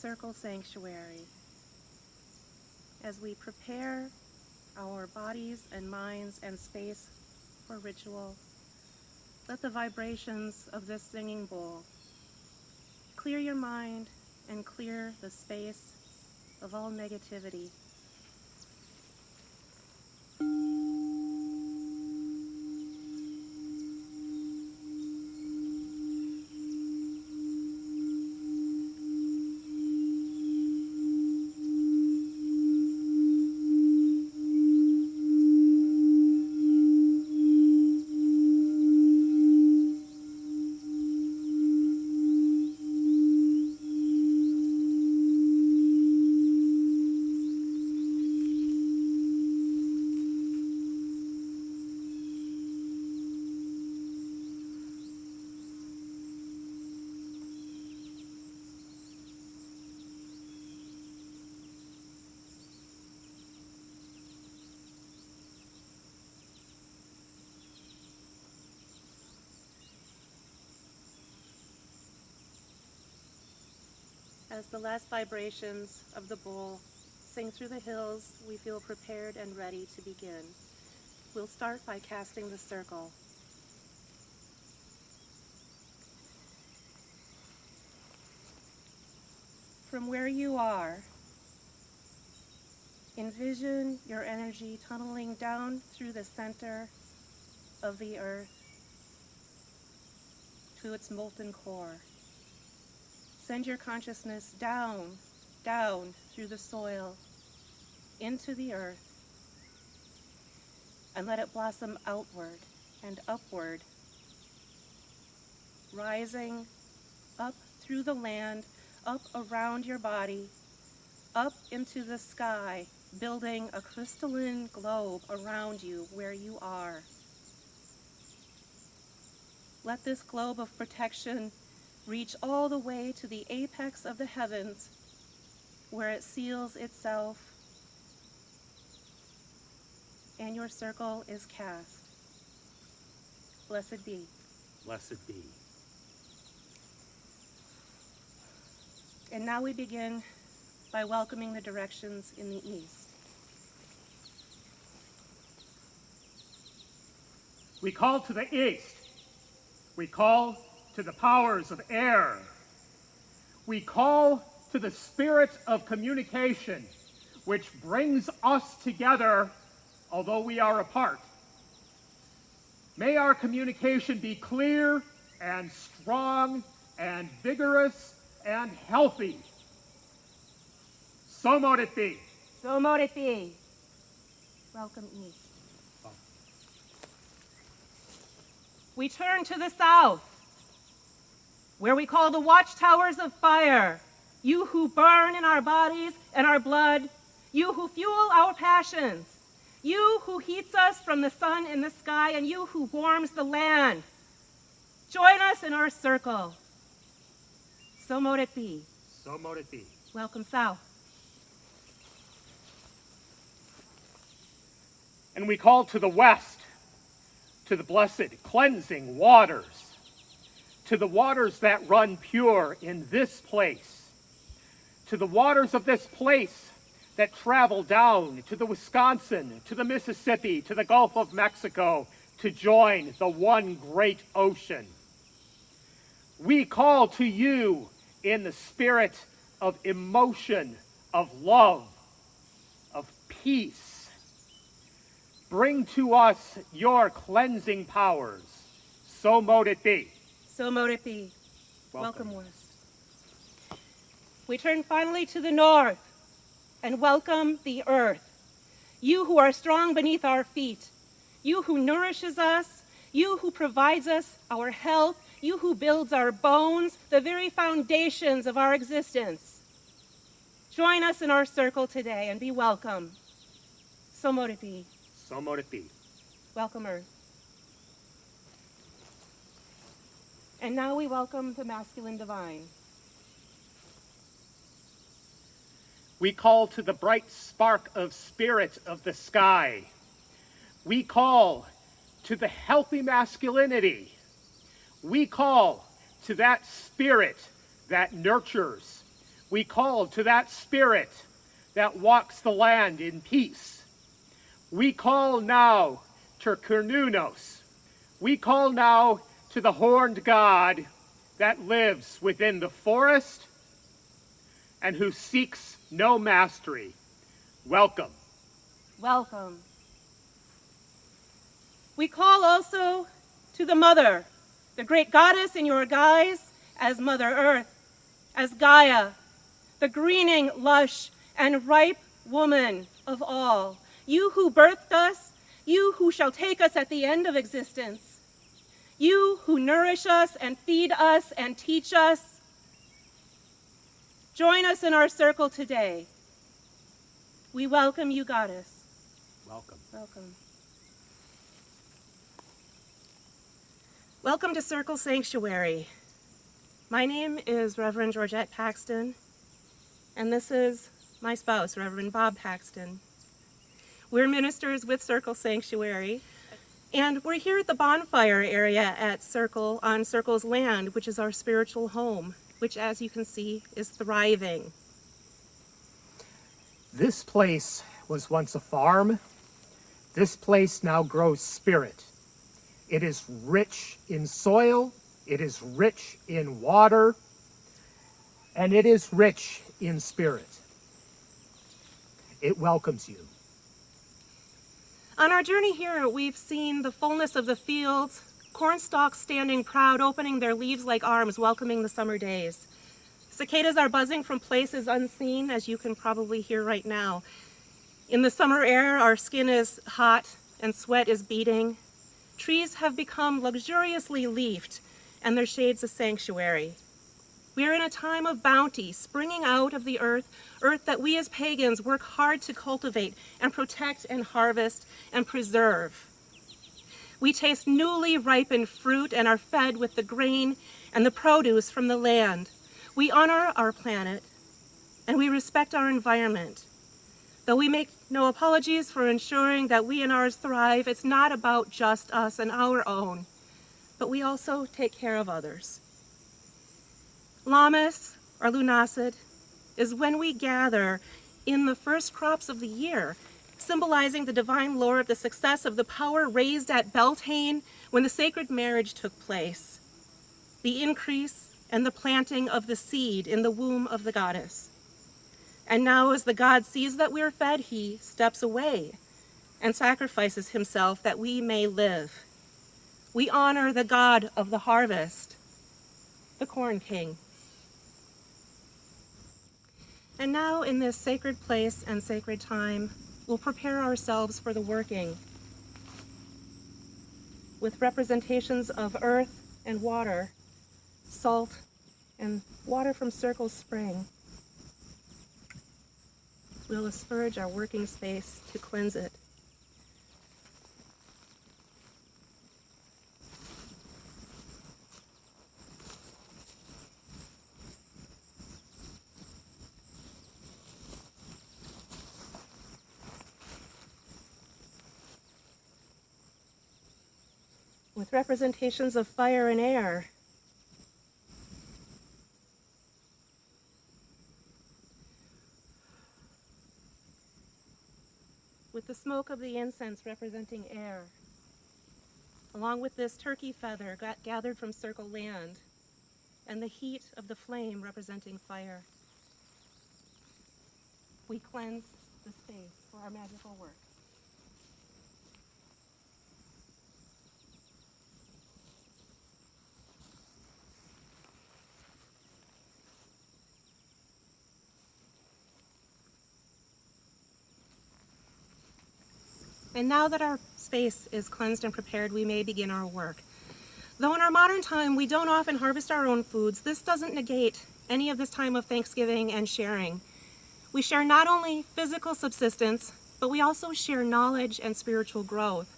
circle sanctuary. As we prepare our bodies and minds and space for ritual, let the vibrations of this singing bowl clear your mind and clear the space of all negativity. As the last vibrations of the bowl sing through the hills, we feel prepared and ready to begin. We'll start by casting the circle. From where you are, envision your energy tunneling down through the center of the earth to its molten core. Send your consciousness down through the soil, into the earth, and let it blossom outward and upward, rising up through the land, up around your body, up into the sky, building a crystalline globe around you where you are. Let this globe of protection reach all the way to the apex of the heavens, where it seals itself, and your circle is cast. Blessed be. Blessed be. And now we begin by welcoming the directions in the east. We call to the east. We call to the powers of air. We call to the spirit of communication, which brings us together, although we are apart. May our communication be clear and strong and vigorous and healthy. So mote it be. So mote it be. Welcome east. We turn to the south, where we call the watchtowers of fire, you who burn in our bodies and our blood, you who fuel our passions, you who heats us from the sun in the sky, and you who warms the land. Join us in our circle. So mote it be. So mote it be. Welcome south. And we call to the west, to the blessed cleansing waters, to the waters that run pure in this place, to the waters of this place that travel down to the Wisconsin, to the Mississippi, to the Gulf of Mexico, to join the one great ocean. We call to you in the spirit of emotion, of love, of peace. Bring to us your cleansing powers. So mote it be. So mote it be. Welcome. West. We turn finally to the north and welcome the earth. You who are strong beneath our feet, you who nourishes us, you who provides us our health, you who builds our bones, the very foundations of our existence. Join us in our circle today and be welcome. So mote it be. So mote it be. Welcome, Earth. And now we welcome the masculine divine. We call to the bright spark of spirit of the sky. We call to the healthy masculinity. We call to that spirit that nurtures. We call to that spirit that walks the land in peace. We call now to Kernunos. We call now to the horned God that lives within the forest and who seeks no mastery. Welcome. Welcome. We call also to the Mother, the great goddess in your guise as Mother Earth, as Gaia, the greening, lush, and ripe woman of all. You who birthed us, you who shall take us at the end of existence. You who nourish us and feed us and teach us. Join us in our circle today. We welcome you, Goddess. Welcome. Welcome. Welcome to Circle Sanctuary. My name is Reverend Georgette Paxton, and this is my spouse, Reverend Bob Paxton. We're ministers with Circle Sanctuary, and we're here at the bonfire area at Circle, on Circle's land, which is our spiritual home, which, as you can see, is thriving. This place was once a farm. This place now grows spirit. It is rich in soil, it is rich in water, and it is rich in spirit. It welcomes you. On our journey here, we've seen the fullness of the fields, corn stalks standing proud, opening their leaves like arms, welcoming the summer days. Cicadas are buzzing from places unseen, as you can probably hear right now. In the summer air, our skin is hot and sweat is beating. Trees have become luxuriously leafed, and their shade's a sanctuary. We are in a time of bounty, springing out of the earth that we as pagans work hard to cultivate and protect and harvest and preserve. We taste newly ripened fruit and are fed with the grain and the produce from the land. We honor our planet, and we respect our environment. Though we make no apologies for ensuring that we and ours thrive, it's not about just us and our own, but we also take care of others. Lammas, or Lunacid, is when we gather in the first crops of the year, symbolizing the divine lore of the success of the power raised at Beltane when the sacred marriage took place, the increase and the planting of the seed in the womb of the goddess. And now as the god sees that we are fed, he steps away and sacrifices himself that we may live. We honor the god of the harvest, the corn king. And now in this sacred place and sacred time, we'll prepare ourselves for the working with representations of earth and water, salt and water from Circle's spring. We'll asperge our working space to cleanse it. With representations of fire and air. With the smoke of the incense representing air, along with this turkey feather gathered from Circle land, and the heat of the flame representing fire. We cleanse the space for our magical work. And now that our space is cleansed and prepared, we may begin our work. Though in our modern time, we don't often harvest our own foods, this doesn't negate any of this time of Thanksgiving and sharing. We share not only physical subsistence, but we also share knowledge and spiritual growth.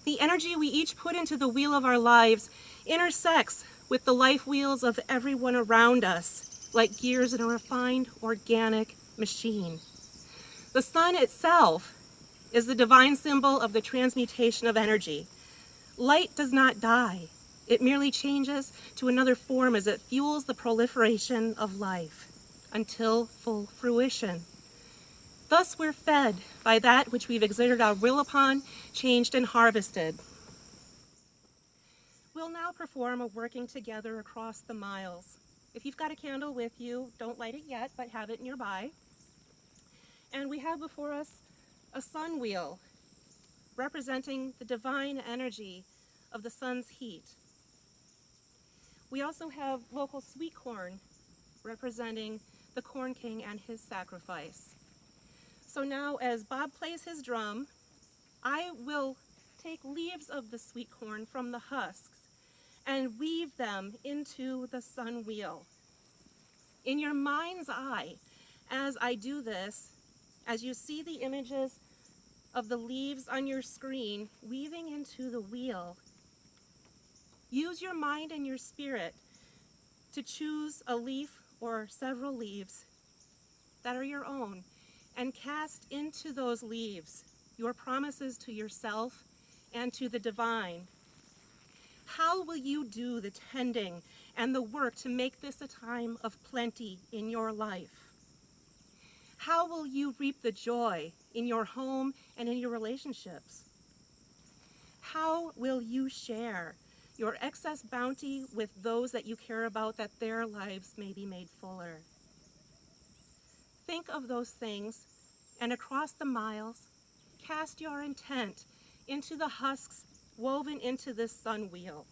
The energy we each put into the wheel of our lives intersects with the life wheels of everyone around us, like gears in a refined, organic machine. The sun itself is the divine symbol of the transmutation of energy. Light does not die. It merely changes to another form as it fuels the proliferation of life. until full fruition. Thus we're fed by that which we've exerted our will upon, changed and harvested. We'll now perform a working together across the miles. If you've got a candle with you, don't light it yet, but have it nearby. And we have before us a sun wheel representing the divine energy of the sun's heat. We also have local sweet corn representing the Corn King and his sacrifice. So now as Bob plays his drum, I will take leaves of the sweet corn from the husks and weave them into the sun wheel. In your mind's eye, as I do this, as you see the images of the leaves on your screen weaving into the wheel, use your mind and your spirit to choose a leaf or several leaves that are your own and cast into those leaves your promises to yourself and to the divine. How will you do the tending and the work to make this a time of plenty in your life? How will you reap the joy in your home and in your relationships? How will you share your excess bounty with those that you care about, that their lives may be made fuller? Think of those things, and across the miles, cast your intent into the husks woven into this sun wheel.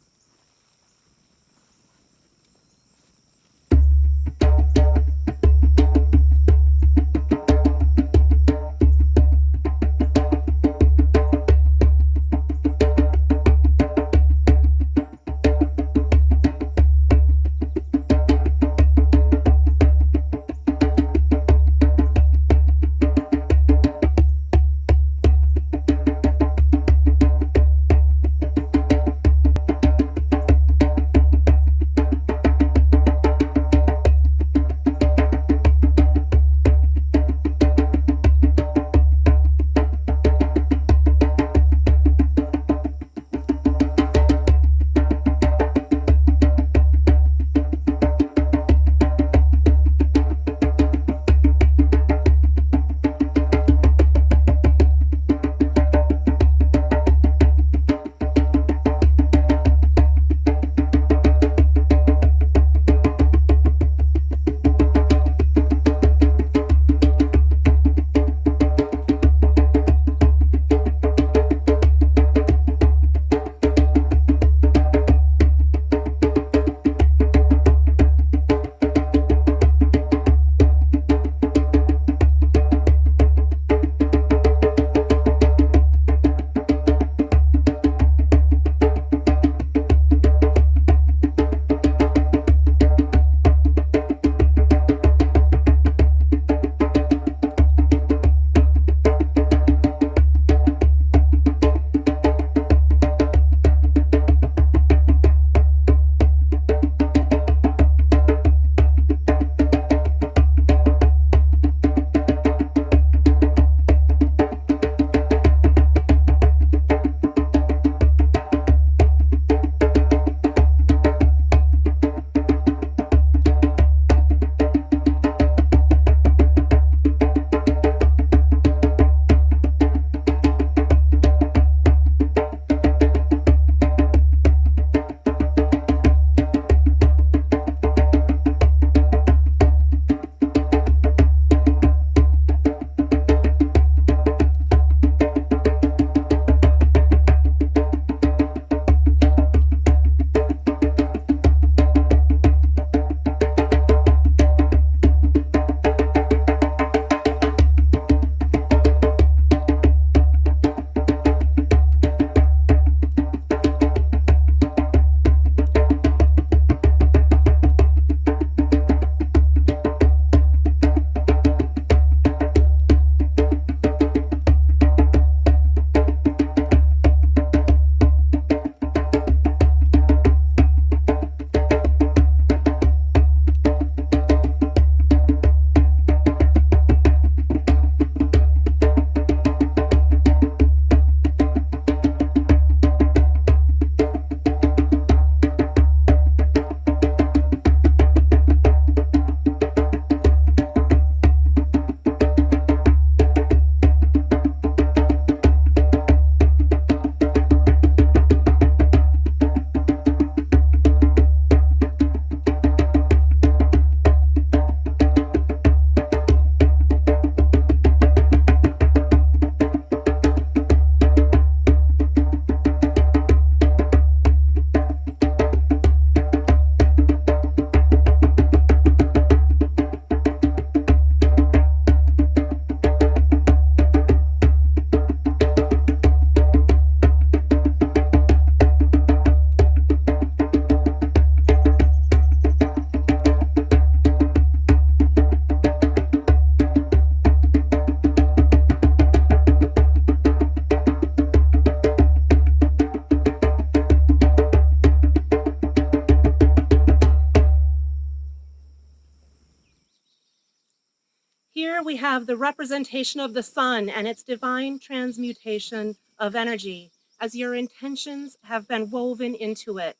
Here we have the representation of the sun and its divine transmutation of energy as your intentions have been woven into it.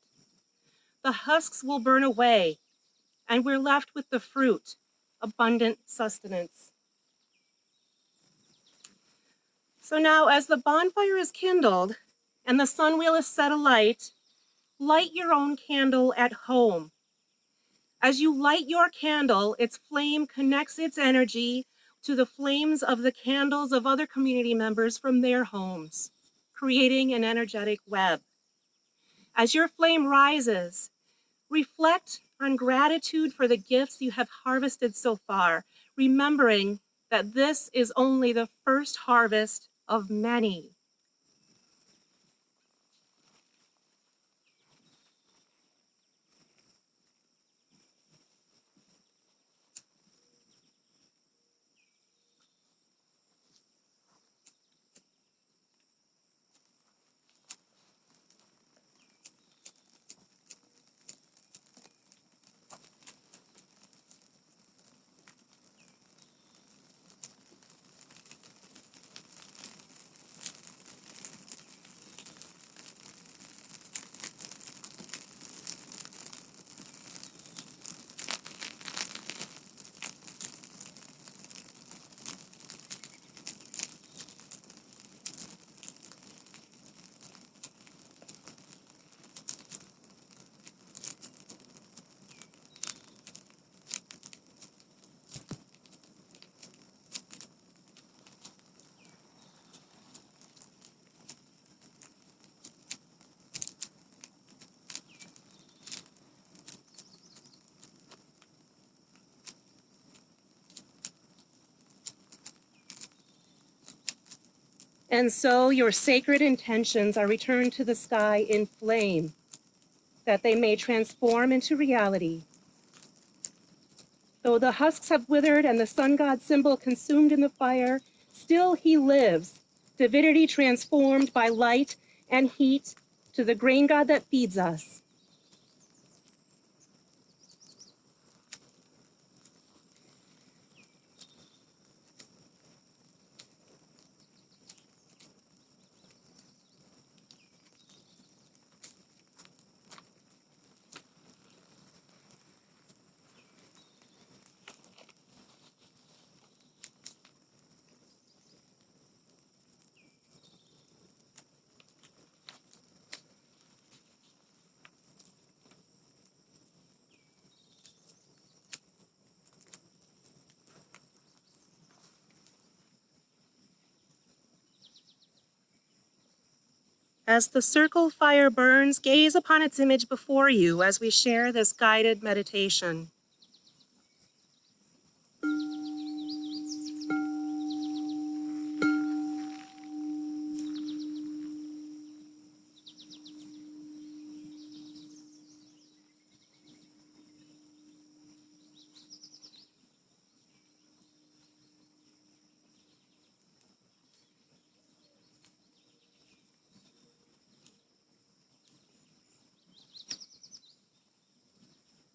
The husks will burn away, and we're left with the fruit, abundant sustenance. So now, as the bonfire is kindled and the sun wheel is set alight, light your own candle at home. As you light your candle, its flame connects its energy to the flames of the candles of other community members from their homes, creating an energetic web. As your flame rises, reflect on gratitude for the gifts you have harvested so far, remembering that this is only the first harvest of many. And so your sacred intentions are returned to the sky in flame, that they may transform into reality. Though the husks have withered and the sun god symbol consumed in the fire, still he lives, divinity transformed by light and heat to the grain god that feeds us. As the circle fire burns, gaze upon its image before you as we share this guided meditation.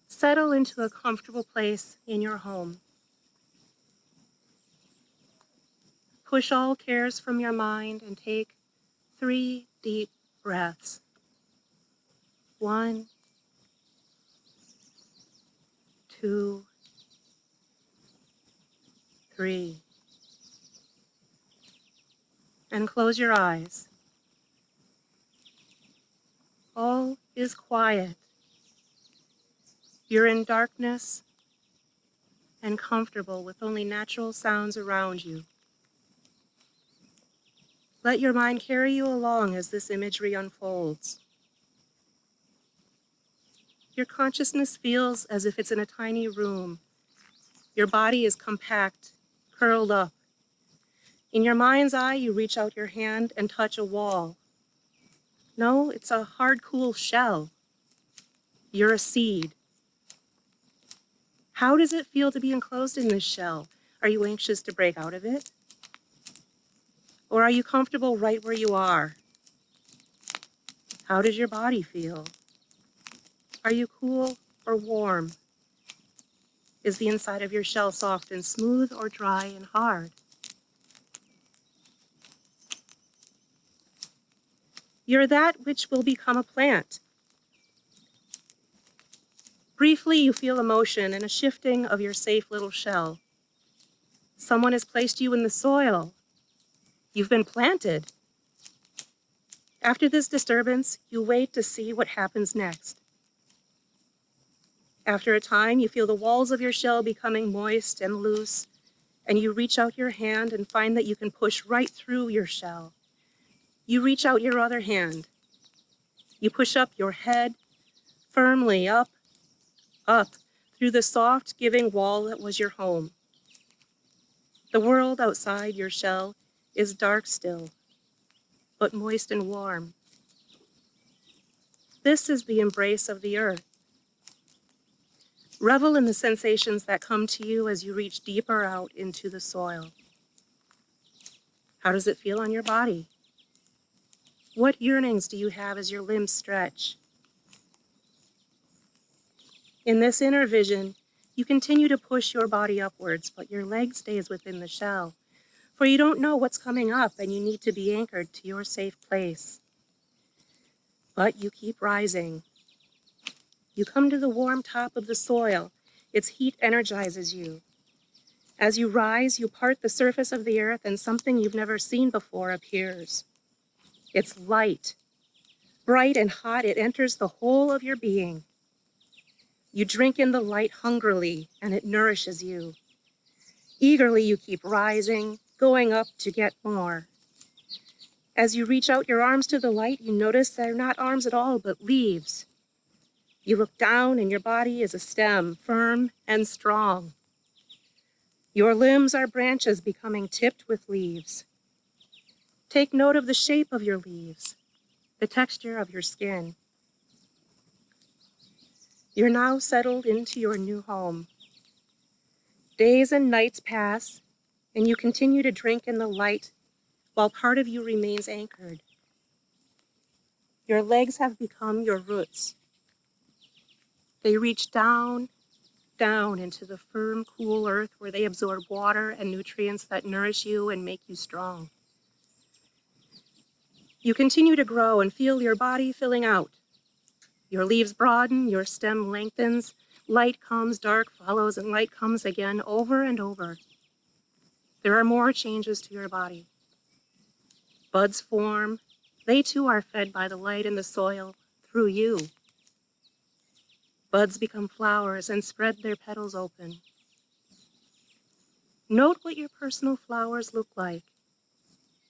Settle into a comfortable place in your home. Push all cares from your mind and take 3 deep breaths. 1, 2, 3. And close your eyes. All is quiet. You're in darkness and comfortable with only natural sounds around you. Let your mind carry you along as this imagery unfolds. Your consciousness feels as if it's in a tiny room. Your body is compact, curled up. In your mind's eye, you reach out your hand and touch a wall. No, it's a hard, cool shell. You're a seed. How does it feel to be enclosed in this shell? Are you anxious to break out of it? Or are you comfortable right where you are? How does your body feel? Are you cool or warm? Is the inside of your shell soft and smooth or dry and hard? You're that which will become a plant. Briefly, you feel a motion and a shifting of your safe little shell. Someone has placed you in the soil. You've been planted. After this disturbance, you wait to see what happens next. After a time, you feel the walls of your shell becoming moist and loose, and you reach out your hand and find that you can push right through your shell. You reach out your other hand. You push up your head, firmly up, through the soft, giving wall that was your home. The world outside your shell is dark still, but moist and warm. This is the embrace of the earth. Revel in the sensations that come to you as you reach deeper out into the soil. How does it feel on your body? What yearnings do you have as your limbs stretch? In this inner vision, you continue to push your body upwards, but your leg stays within the shell, for you don't know what's coming up and you need to be anchored to your safe place. But you keep rising. You come to the warm top of the soil. Its heat energizes you. As you rise, you part the surface of the earth and something you've never seen before appears. It's light. Bright and hot, it enters the whole of your being. You drink in the light hungrily, and it nourishes you. Eagerly, you keep rising, going up to get more. As you reach out your arms to the light, you notice they're not arms at all, but leaves. You look down, and your body is a stem, firm and strong. Your limbs are branches becoming tipped with leaves. Take note of the shape of your leaves, the texture of your skin. You're now settled into your new home. Days and nights pass, and you continue to drink in the light while part of you remains anchored. Your legs have become your roots. They reach down into the firm, cool earth where they absorb water and nutrients that nourish you and make you strong. You continue to grow and feel your body filling out. Your leaves broaden, your stem lengthens, light comes, dark follows, and light comes again over and over. There are more changes to your body. Buds form. They too are fed by the light in the soil through you. Buds become flowers and spread their petals open. Note what your personal flowers look like,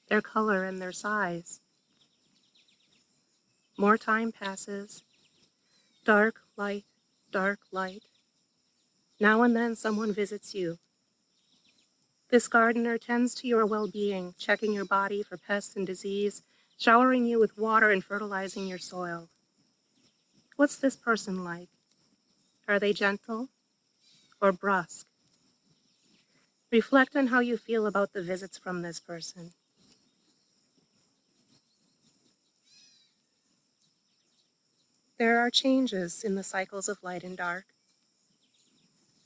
their color and their size. More time passes. Dark light, dark light. Now and then someone visits you. This gardener tends to your well-being, checking your body for pests and disease, showering you with water and fertilizing your soil. What's this person like? Are they gentle or brusque? Reflect on how you feel about the visits from this person. There are changes in the cycles of light and dark.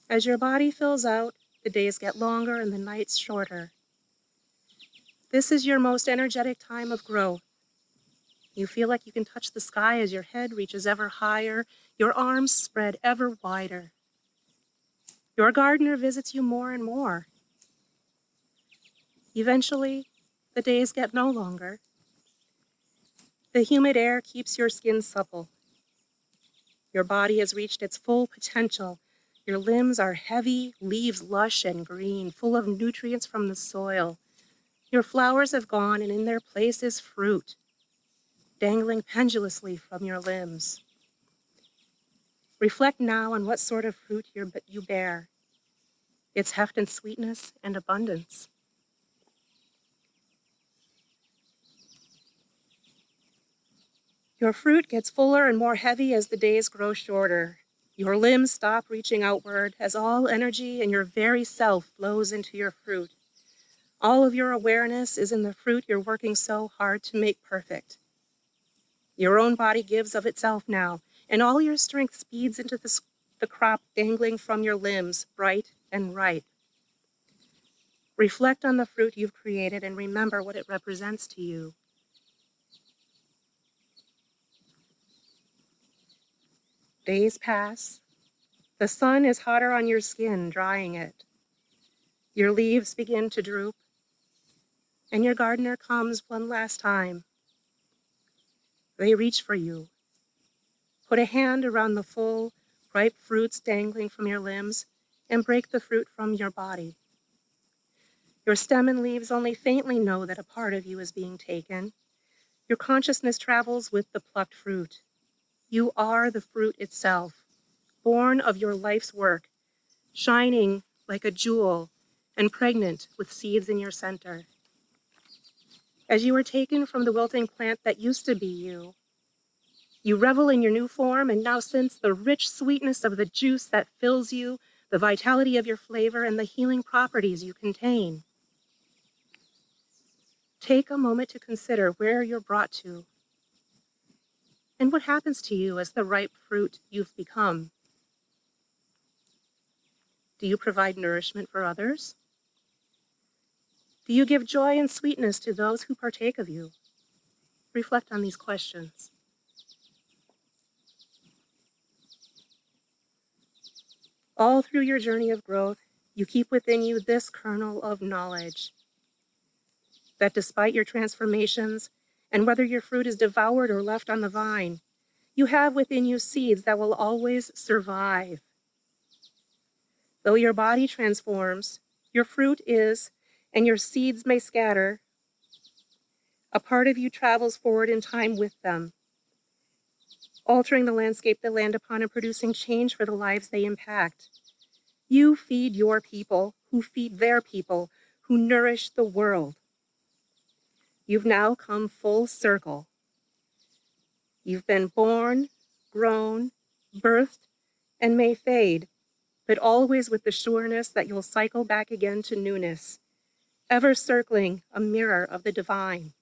As your body fills out, the days get longer and the nights shorter. This is your most energetic time of growth. You feel like you can touch the sky as your head reaches ever higher, your arms spread ever wider. Your gardener visits you more and more. Eventually, the days get no longer. The humid air keeps your skin supple. Your body has reached its full potential. Your limbs are heavy, leaves lush and green, full of nutrients from the soil. Your flowers have gone, and in their place is fruit, dangling pendulously from your limbs. Reflect now on what sort of fruit you bear, its heft and sweetness and abundance. Your fruit gets fuller and more heavy as the days grow shorter. Your limbs stop reaching outward as all energy and your very self flows into your fruit. All of your awareness is in the fruit you're working so hard to make perfect. Your own body gives of itself now, and all your strength speeds into the the crop dangling from your limbs, bright and ripe. Reflect on the fruit you've created and remember what it represents to you. Days pass. The sun is hotter on your skin, drying it. Your leaves begin to droop, and your gardener comes one last time. They reach for you. Put a hand around the full, ripe fruits dangling from your limbs and break the fruit from your body. Your stem and leaves only faintly know that a part of you is being taken. Your consciousness travels with the plucked fruit. You are the fruit itself, born of your life's work, shining like a jewel and pregnant with seeds in your center. As you are taken from the wilting plant that used to be you, you revel in your new form and now sense the rich sweetness of the juice that fills you, the vitality of your flavor, and the healing properties you contain. Take a moment to consider where you're brought to and what happens to you as the ripe fruit you've become. Do you provide nourishment for others? Do you give joy and sweetness to those who partake of you? Reflect on these questions. All through your journey of growth, you keep within you this kernel of knowledge that despite your transformations, and whether your fruit is devoured or left on the vine, you have within you seeds that will always survive. Though your body transforms, your fruit is, and your seeds may scatter, a part of you travels forward in time with them, altering the landscape they land upon and producing change for the lives they impact. You feed your people, who feed their people, who nourish the world. You've now come full circle. You've been born, grown, birthed, and may fade, but always with the sureness that you'll cycle back again to newness, ever circling a mirror of the divine.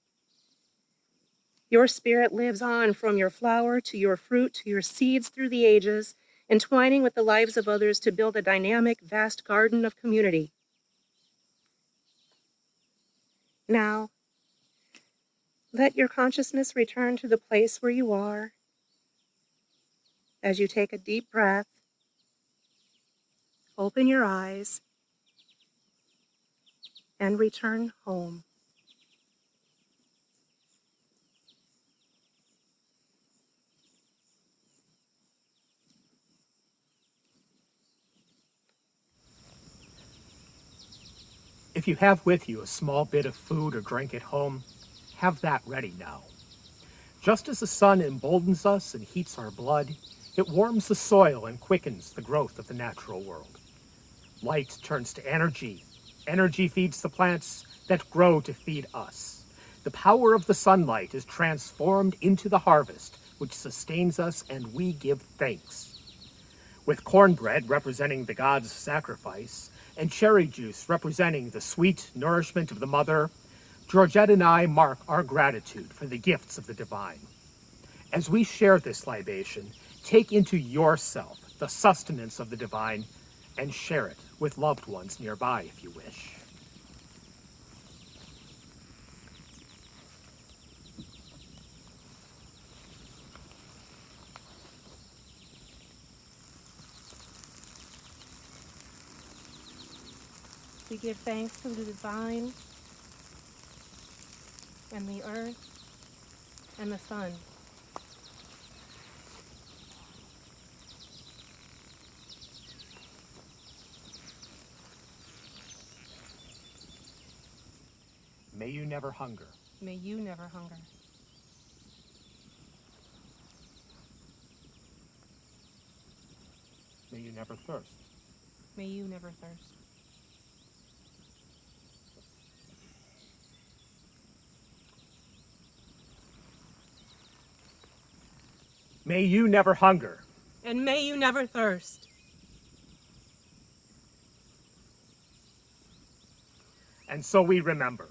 Your spirit lives on from your flower to your fruit to your seeds through the ages, entwining with the lives of others to build a dynamic, vast garden of community. Now, let your consciousness return to the place where you are as you take a deep breath, open your eyes, and return home. If you have with you a small bit of food or drink at home, have that ready now. Just as the sun emboldens us and heats our blood, it warms the soil and quickens the growth of the natural world. Light turns to energy. Energy feeds the plants that grow to feed us. The power of the sunlight is transformed into the harvest, which sustains us, and we give thanks. With cornbread representing the god's sacrifice, and cherry juice representing the sweet nourishment of the mother, Georgette and I mark our gratitude for the gifts of the divine. As we share this libation, take into yourself the sustenance of the divine and share it with loved ones nearby if you wish. We give thanks to the divine and the earth and the sun. May you never hunger. May you never hunger. May you never thirst. May you never thirst. May you never hunger. And may you never thirst. And so we remember,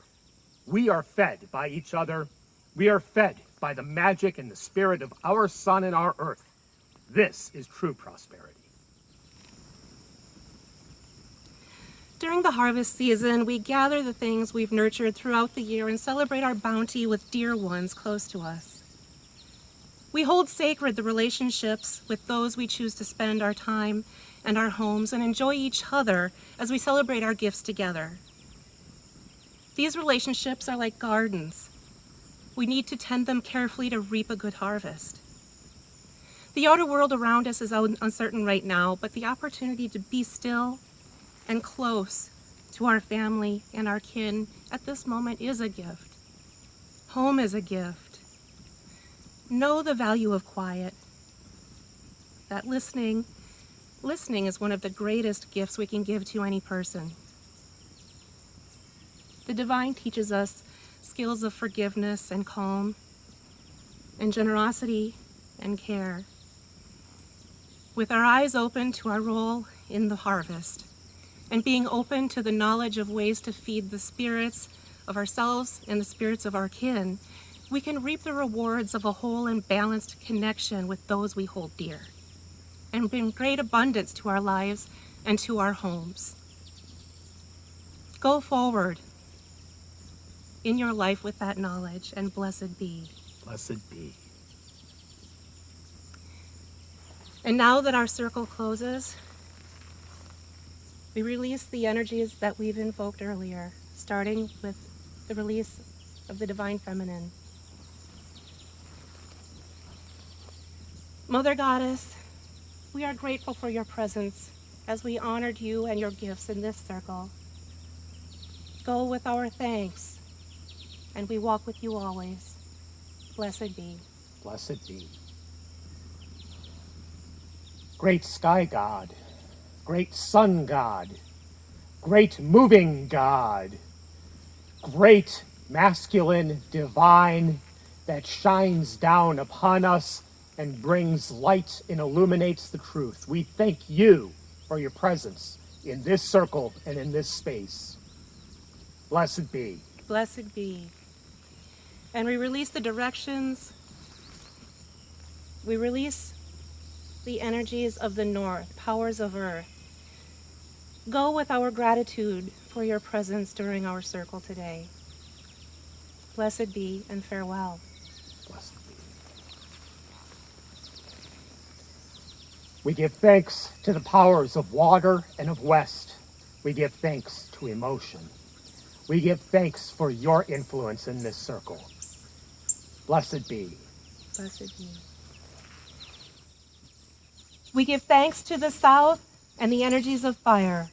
we are fed by each other. We are fed by the magic and the spirit of our sun and our earth. This is true prosperity. During the harvest season, we gather the things we've nurtured throughout the year and celebrate our bounty with dear ones close to us. We hold sacred the relationships with those we choose to spend our time and our homes and enjoy each other as we celebrate our gifts together. These relationships are like gardens. We need to tend them carefully to reap a good harvest. The outer world around us is uncertain right now, but the opportunity to be still and close to our family and our kin at this moment is a gift. Home is a gift. Know the value of quiet. That listening is one of the greatest gifts we can give to any person. The divine teaches us skills of forgiveness and calm, and generosity and care. With our eyes open to our role in the harvest, and being open to the knowledge of ways to feed the spirits of ourselves and the spirits of our kin, we can reap the rewards of a whole and balanced connection with those we hold dear, and bring great abundance to our lives and to our homes. Go forward in your life with that knowledge, and blessed be. Blessed be. And now that our circle closes, we release the energies that we've invoked earlier, starting with the release of the Divine Feminine. Mother Goddess, we are grateful for your presence as we honored you and your gifts in this circle. Go with our thanks, and we walk with you always. Blessed be. Blessed be. Great sky god, great sun god, great moving god, great masculine divine that shines down upon us and brings light and illuminates the truth. We thank you for your presence in this circle and in this space. Blessed be. Blessed be. And we release the directions. We release the energies of the north, powers of earth. Go with our gratitude for your presence during our circle today. Blessed be and farewell. Blessed be. We give thanks to the powers of water and of west. We give thanks to emotion. We give thanks for your influence in this circle. Blessed be. Blessed be. We give thanks to the south and the energies of fire.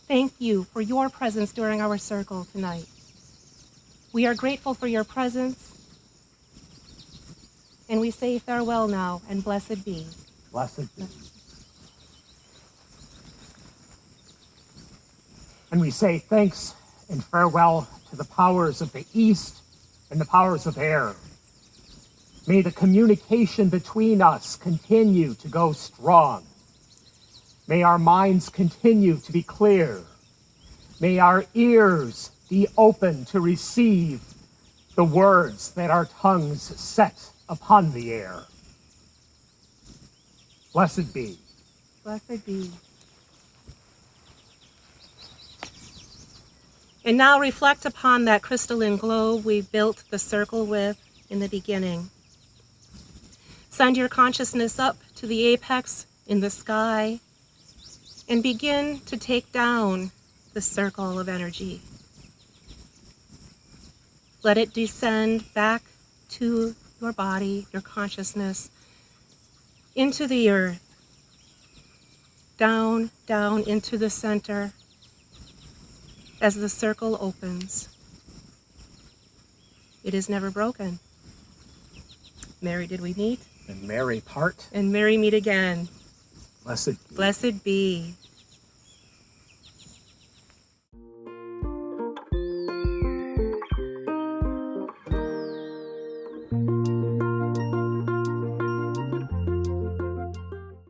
Thank you for your presence during our circle tonight. We are grateful for your presence, and we say farewell now, and blessed be. Blessed be. And we say thanks and farewell to the powers of the east and the powers of air. May the communication between us continue to go strong. May our minds continue to be clear. May our ears be open to receive the words that our tongues set upon the air. Blessed be. Blessed be. And now reflect upon that crystalline globe we built the circle with in the beginning. Send your consciousness up to the apex in the sky and begin to take down the circle of energy. Let it descend back to your body, your consciousness, into the earth, down into the center as the circle opens. It is never broken. Merry did we meet? And merry part. And merry meet again. Blessed be. Blessed be.